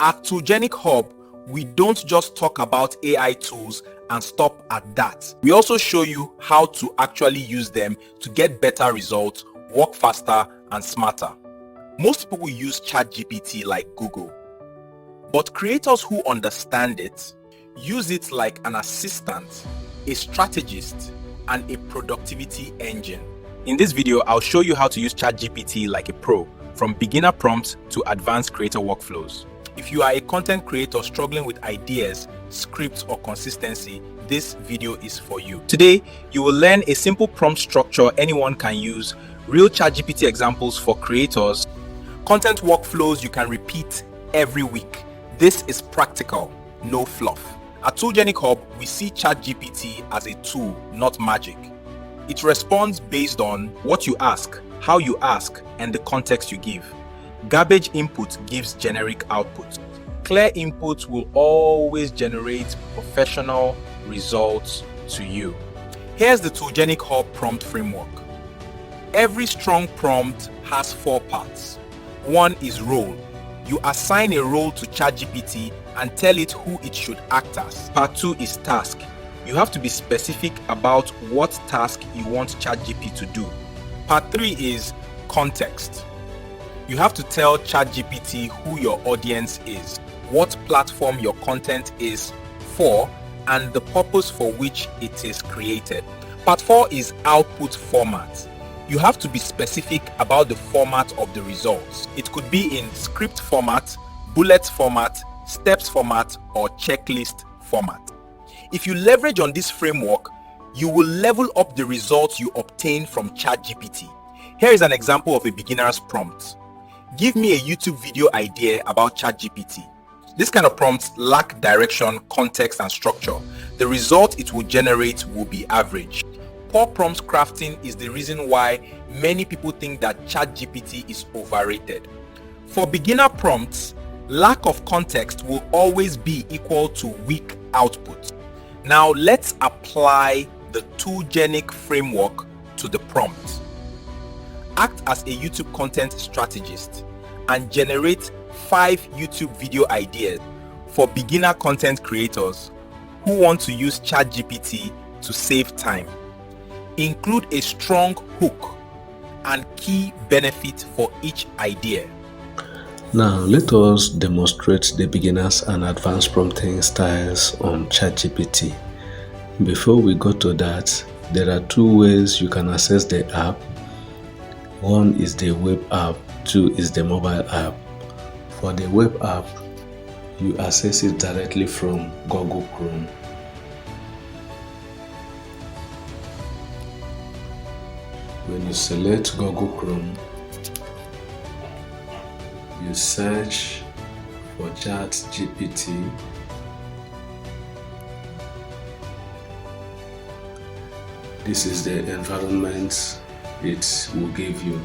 At Toolgenic Hub, we don't just talk about AI tools and stop at that. We also show you how to actually use them to get better results, work faster and smarter. Most people use Chatgpt like Google, but creators who understand it use it like an assistant, a strategist, and a productivity engine. In this video, I'll show you how to use Chatgpt like a pro, from beginner prompts to advanced creator workflows. If you are a content creator struggling with ideas, scripts, or consistency, this video is for you. Today, you will learn a simple prompt structure anyone can use, real Chatgpt examples for creators, content workflows you can repeat every week. This is practical, no fluff. At Toolgenic Hub, we see Chatgpt as a tool, not magic. It responds based on what you ask, how you ask, and the context you give. Garbage input gives generic output. Clear input will always generate professional results to you. Here's the Toolgenic Hub prompt framework. Every strong prompt has 4 parts. 1 is role. You assign a role to Chatgpt and tell it who it should act as. Part 2 is task. You have to be specific about what task you want Chatgpt to do. Part 3 is context. You have to tell Chatgpt who your audience is, what platform your content is for, and the purpose for which it is created. Part 4 is output format. You have to be specific about the format of the results. It could be in script format, bullet format, steps format, or checklist format. If you leverage on this framework, you will level up the results you obtain from Chatgpt. Here is an example of a beginner's prompt. Give me a YouTube video idea about Chatgpt. This kind of prompts lack direction, context, and structure. The result it will generate will be average. Poor prompt crafting is the reason why many people think that Chatgpt is overrated. For beginner prompts, lack of context will always be equal to weak output. Now let's apply the Toolgenic framework to the prompt. Act as a YouTube content strategist and generate 5 YouTube video ideas for beginner content creators who want to use Chatgpt to save time. Include a strong hook and key benefit for each idea. Now let us demonstrate the beginners and advanced prompting styles on Chatgpt. Before we go to that, there are 2 ways you can access the app. 1 is the web app, 2 is the mobile app. For the web app, you access it directly from Google Chrome. When you select Google Chrome, you search for Chatgpt. This is the environment it will give you.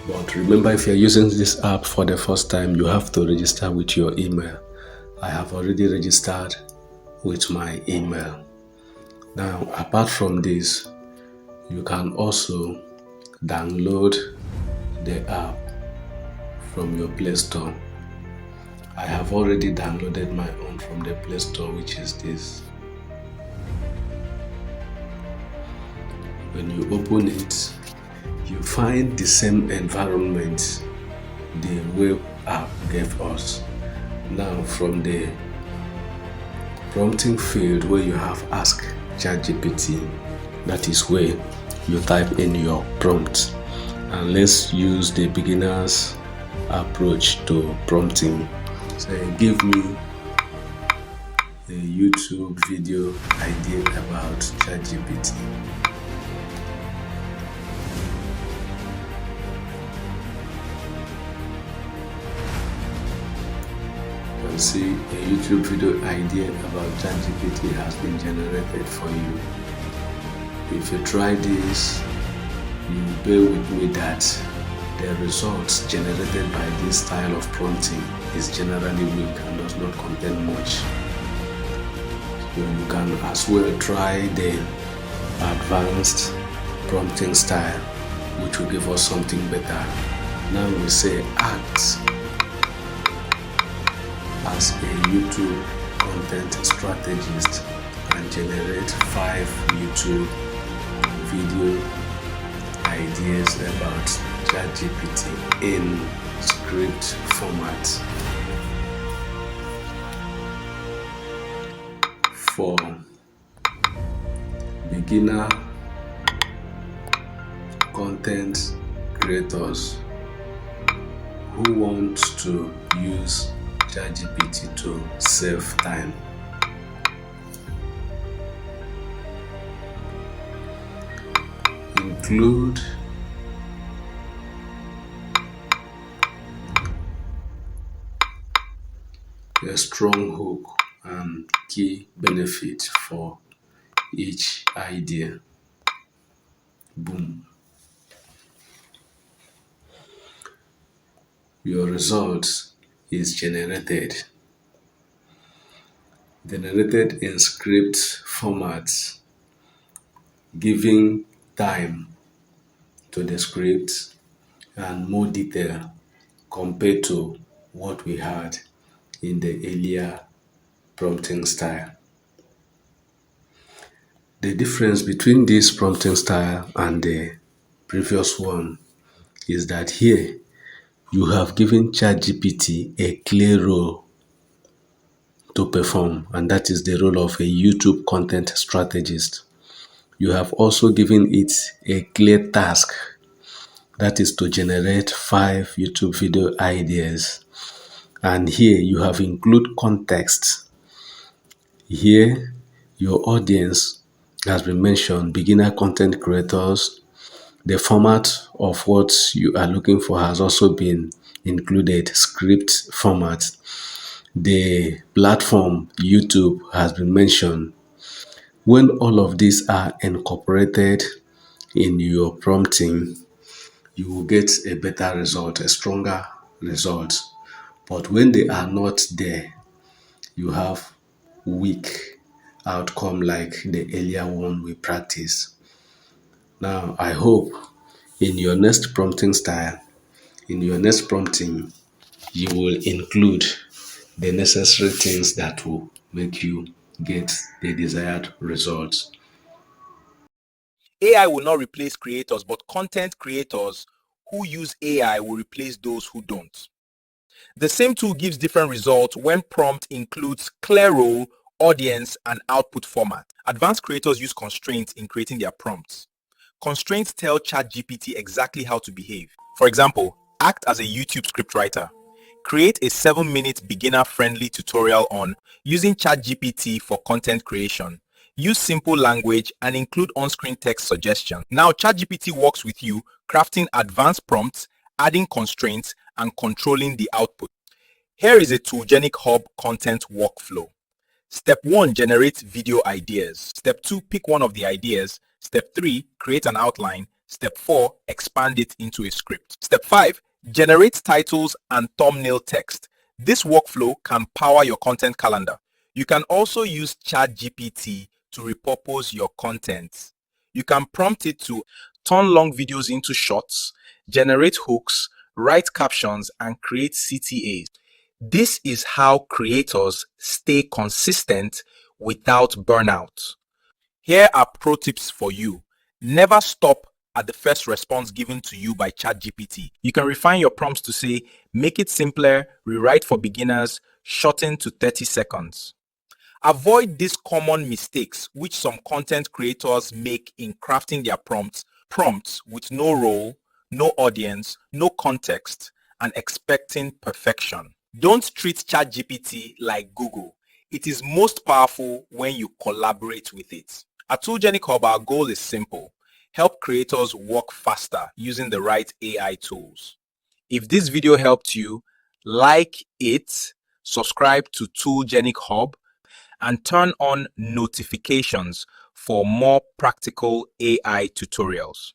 But remember, if you're using this app for the first time, you have to register with your email. I have already registered with my email. Now, apart from this, you can also download the app from your Play Store. I have already downloaded my own from the Play Store, which is this. When you open it, you find the same environment the web app gave us. Now from the prompting field where you have Ask Chatgpt, that is where you type in your prompt. And let's use the beginner's approach to prompting. Say, give me a YouTube video idea about Chatgpt. You can see a YouTube video idea about Chatgpt has been generated for you. If you try this, you bear with me that the results generated by this style of prompting is generally weak and does not contain much. So you can as well try the advanced prompting style, which will give us something better. Now we say act as a YouTube content strategist and generate 5 YouTube video ideas about Chatgpt in script format. For beginner content creators who want to use ChatGPT to save time, include a strong hook and key benefits for each idea. Boom. Your result is generated in script format, giving time to the script and more detail compared to what we had in the earlier prompting style. The difference between this prompting style and the previous one is that here you have given ChatGPT a clear role to perform, and that is the role of a YouTube content strategist. You have also given it a clear task, that is to generate 5 YouTube video ideas. And here you have included context. Here, your audience has been mentioned, beginner content creators. The format of what you are looking for has also been included, script format. The platform, YouTube, has been mentioned. When all of these are incorporated in your prompting, you will get a better result, a stronger result. But when they are not there, you have weak outcome like the earlier one we practiced. Now, I hope in your next prompting style, in your next prompting, you will include the necessary things that will make you get the desired results. AI will not replace creators, but content creators who use AI will replace those who don't. The same tool gives different results when prompt includes clear role, audience, and output format. Advanced creators use constraints in creating their prompts. Constraints tell ChatGPT exactly how to behave. For example, act as a YouTube scriptwriter. Create a 7-minute beginner-friendly tutorial on using ChatGPT for content creation. Use simple language and include on-screen text suggestions. Now ChatGPT works with you, crafting advanced prompts, adding constraints, and controlling the output. Here is a Toolgenic Hub content workflow. Step 1, generate video ideas. Step 2, pick one of the ideas. Step 3, create an outline. Step 4, expand it into a script. Step 5, generate titles and thumbnail text. This workflow can power your content calendar. You can also use ChatGPT to repurpose your content. You can prompt it to turn long videos into shorts, generate hooks, write captions, and create CTAs. This is how creators stay consistent without burnout. Here are pro tips for you. Never stop at the first response given to you by ChatGPT. You can refine your prompts to say, make it simpler, rewrite for beginners, shorten to 30 seconds. Avoid these common mistakes which some content creators make in crafting their prompts with no role, no audience, no context, and expecting perfection. Don't treat ChatGPT like Google. It is most powerful when you collaborate with it. At Toolgenic Hub, our goal is simple. Help creators work faster using the right AI tools. If this video helped you, like it, subscribe to Toolgenic Hub, and turn on notifications for more practical AI tutorials.